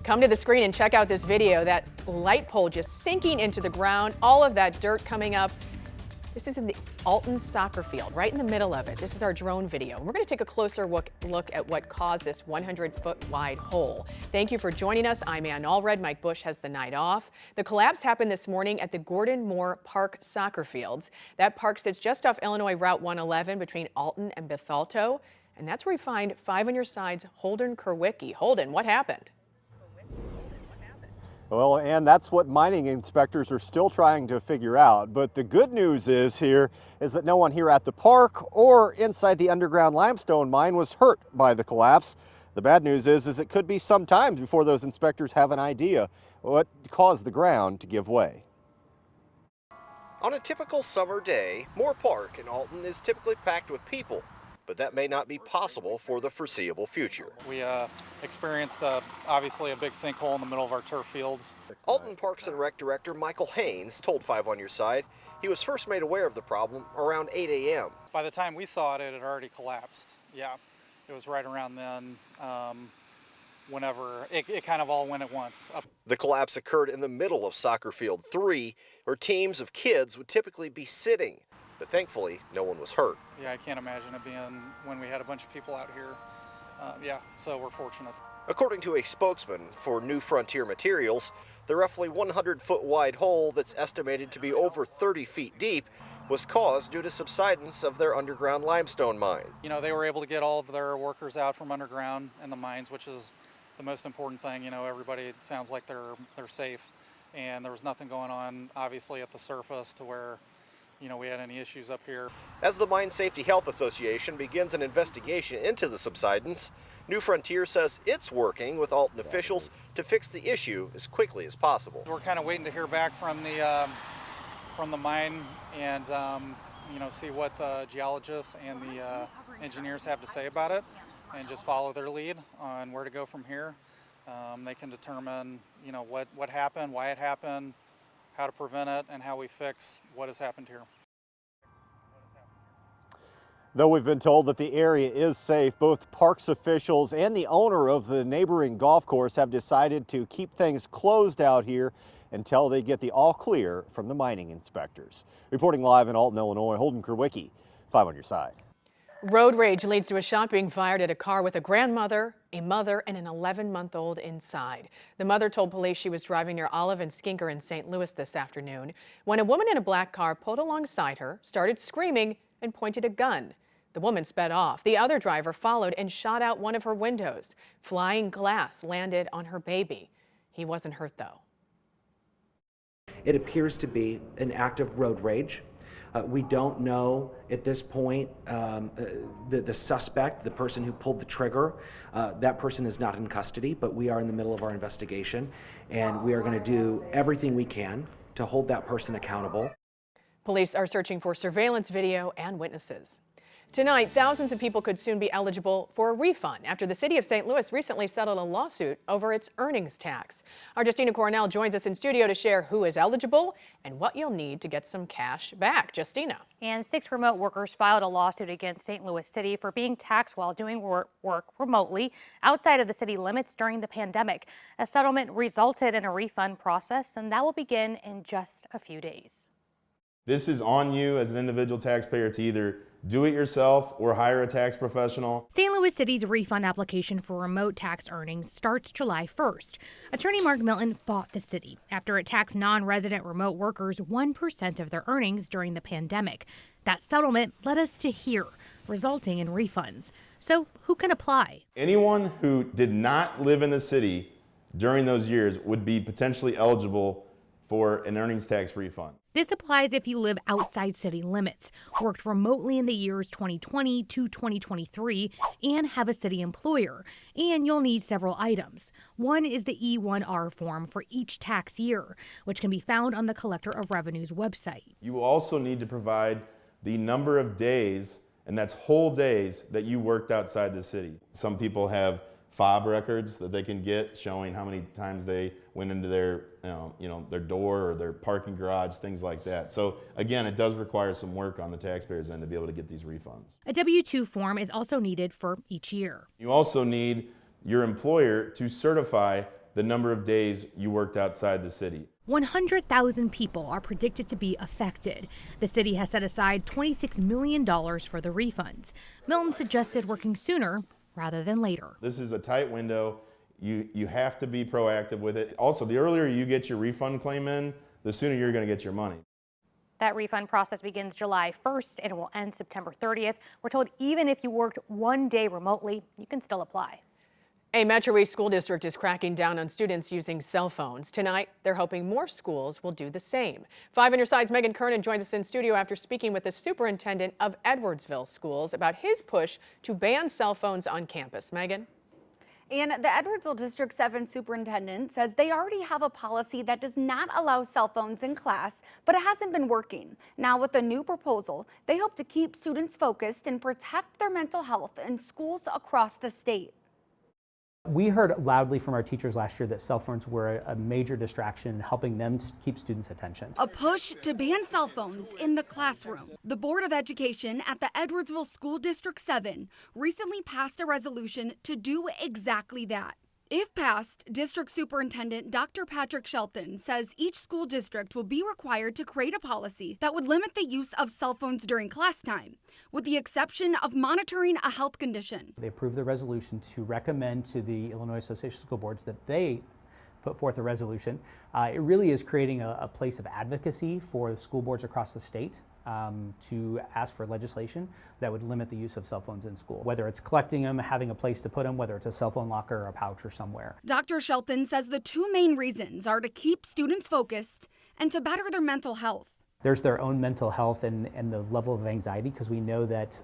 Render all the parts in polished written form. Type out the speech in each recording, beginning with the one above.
Come to the screen and check out this video. That light pole just sinking into the ground, all of that dirt coming up. This is in the Alton soccer field, right in the middle of it. This is our drone video. We're going to take a closer look at what caused this 100-foot wide hole. Thank you for joining us. I'm Ann Allred. Mike Bush has the night off. The collapse happened this morning at the Gordon Moore Park soccer fields. That park sits just off Illinois Route 111 between Alton and Bethalto. And that's where we find 5 on your side's Holden Kerwicki. Holden, what happened? Well, and that's what mining inspectors are still trying to figure out. But the good news is that no one here at the park or inside the underground limestone mine was hurt by the collapse. The bad news is it could be some time before those inspectors have an idea what caused the ground to give way. On a typical summer day, Moore Park in Alton is typically packed with people. But that may not be possible for the foreseeable future. We experienced obviously a big sinkhole in the middle of our turf fields. Alton Parks and Rec Director Michael Haynes told 5 on Your Side he was first made aware of the problem around 8 a.m. By the time we saw it, it had already collapsed. Yeah, it was right around then, whenever it kind of all went at once. The collapse occurred in the middle of Soccer Field 3, where teams of kids would typically be sitting. But thankfully, no one was hurt. Yeah, I can't imagine it being when we had a bunch of people out here. Yeah, so we're fortunate. According to a spokesman for New Frontier Materials, the roughly 100-foot wide hole that's estimated to be over 30 feet deep was caused due to subsidence of their underground limestone mine. You know, they were able to get all of their workers out from underground in the mines, which is the most important thing. You know, everybody, it sounds like they're safe, and there was nothing going on, obviously, at the surface to where we had any issues up here. As the Mine Safety Health Association begins an investigation into the subsidence, New Frontier says it's working with Alton officials to fix the issue as quickly as possible. We're kind of waiting to hear back from the mine and see what the geologists and the engineers have to say about it, and just follow their lead on where to go from here. They can determine what happened, why it happened, how to prevent it, and how we fix what has happened here. Though we've been told that the area is safe, both parks officials and the owner of the neighboring golf course have decided to keep things closed out here until they get the all clear from the mining inspectors. Reporting live in Alton, Illinois, Holden Kerwicki, 5 on Your Side. Road rage leads to a shot being fired at a car with a grandmother, a mother, and an 11-month-old inside. The mother told police she was driving near Olive and Skinker in St. Louis this afternoon when a woman in a black car pulled alongside her, started screaming, and pointed a gun. The woman sped off. The other driver followed and shot out one of her windows. Flying glass landed on her baby. He wasn't hurt, though. It appears to be an act of road rage. We don't know at this point the suspect, the person who pulled the trigger. That person is not in custody, but we are in the middle of our investigation, and we are going to do everything we can to hold that person accountable. Police are searching for surveillance video and witnesses. Tonight, thousands of people could soon be eligible for a refund after the city of St. Louis recently settled a lawsuit over its earnings tax. Our Justina Cornell joins us in studio to share who is eligible and what you'll need to get some cash back. Justina. And 6 remote workers filed a lawsuit against St. Louis City for being taxed while doing work remotely outside of the city limits during the pandemic. A settlement resulted in a refund process, and that will begin in just a few days. This is on you as an individual taxpayer to either do it yourself or hire a tax professional. St. Louis City's refund application for remote tax earnings starts July 1st. Attorney Mark Milton fought the city after it taxed non-resident remote workers 1% of their earnings during the pandemic. That settlement led us to here, resulting in refunds. So who can apply? Anyone who did not live in the city during those years would be potentially eligible for an earnings tax refund. This applies if you live outside city limits, worked remotely in the years 2020 to 2023, and have a city employer. And you'll need several items. One is the E1R form for each tax year, which can be found on the Collector of Revenue's website. You will also need to provide the number of days, and that's whole days, that you worked outside the city. Some people have fob records that they can get showing how many times they went into their their door or their parking garage, things like that. So again, it does require some work on the taxpayers' end to be able to get these refunds. A W-2 form is also needed for each year. You also need your employer to certify the number of days you worked outside the city. 100,000 people are predicted to be affected. The city has set aside $26 million for the refunds. Milton suggested working sooner rather than later. This is a tight window. You have to be proactive with it. Also, the earlier you get your refund claim in, the sooner you're going to get your money. That refund process begins July 1st and it will end September 30th. We're told even if you worked one day remotely, you can still apply. A Metro East school district is cracking down on students using cell phones. Tonight, they're hoping more schools will do the same. 5 on your side's Megan Kernan joins us in studio after speaking with the superintendent of Edwardsville schools about his push to ban cell phones on campus. Megan? And the Edwardsville District 7 superintendent says they already have a policy that does not allow cell phones in class, but it hasn't been working. Now with the new proposal, they hope to keep students focused and protect their mental health in schools across the state. We heard loudly from our teachers last year that cell phones were a major distraction in helping them to keep students' attention. A push to ban cell phones in the classroom. The Board of Education at the Edwardsville School District 7 recently passed a resolution to do exactly that. If passed, District Superintendent Dr. Patrick Shelton says each school district will be required to create a policy that would limit the use of cell phones during class time, with the exception of monitoring a health condition. They approved the resolution to recommend to the Illinois Association of School Boards that they put forth a resolution. It really is creating a place of advocacy for the school boards across the state to ask for legislation that would limit the use of cell phones in school, whether it's collecting them, having a place to put them, whether it's a cell phone locker or a pouch or somewhere. Dr. Shelton says the two main reasons are to keep students focused and to better their mental health. There's their own mental health and the level of anxiety, because we know that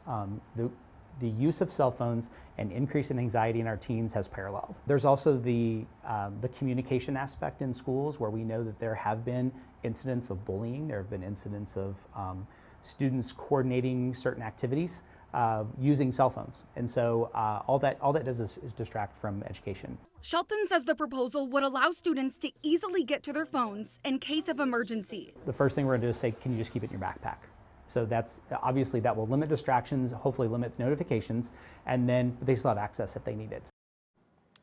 the use of cell phones and increase in anxiety in our teens has paralleled. There's also the communication aspect in schools, where we know that there have been incidents of bullying, there have been incidents of students coordinating certain activities using cell phones. And so all that does is distract from education. Shelton says the proposal would allow students to easily get to their phones in case of emergency. The first thing we're gonna do is say, can you just keep it in your backpack? So that's obviously that will limit distractions, hopefully limit notifications, and then they still have access if they need it.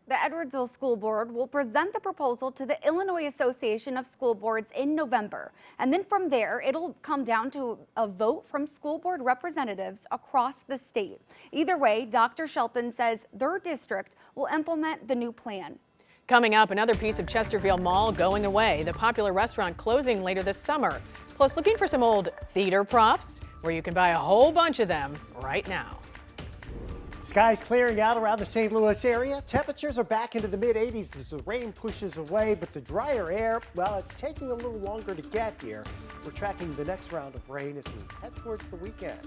The Edwardsville School Board will present the proposal to the Illinois Association of School Boards in November. And then from there, it'll come down to a vote from school board representatives across the state. Either way, Dr. Shelton says their district will implement the new plan. Coming up, another piece of Chesterfield Mall going away, the popular restaurant closing later this summer. Plus, looking for some old theater props where you can buy a whole bunch of them right now. Skies clearing out around the St. Louis area. Temperatures are back into the mid-80s as the rain pushes away, but the drier air, well, it's taking a little longer to get here. We're tracking the next round of rain as we head towards the weekend.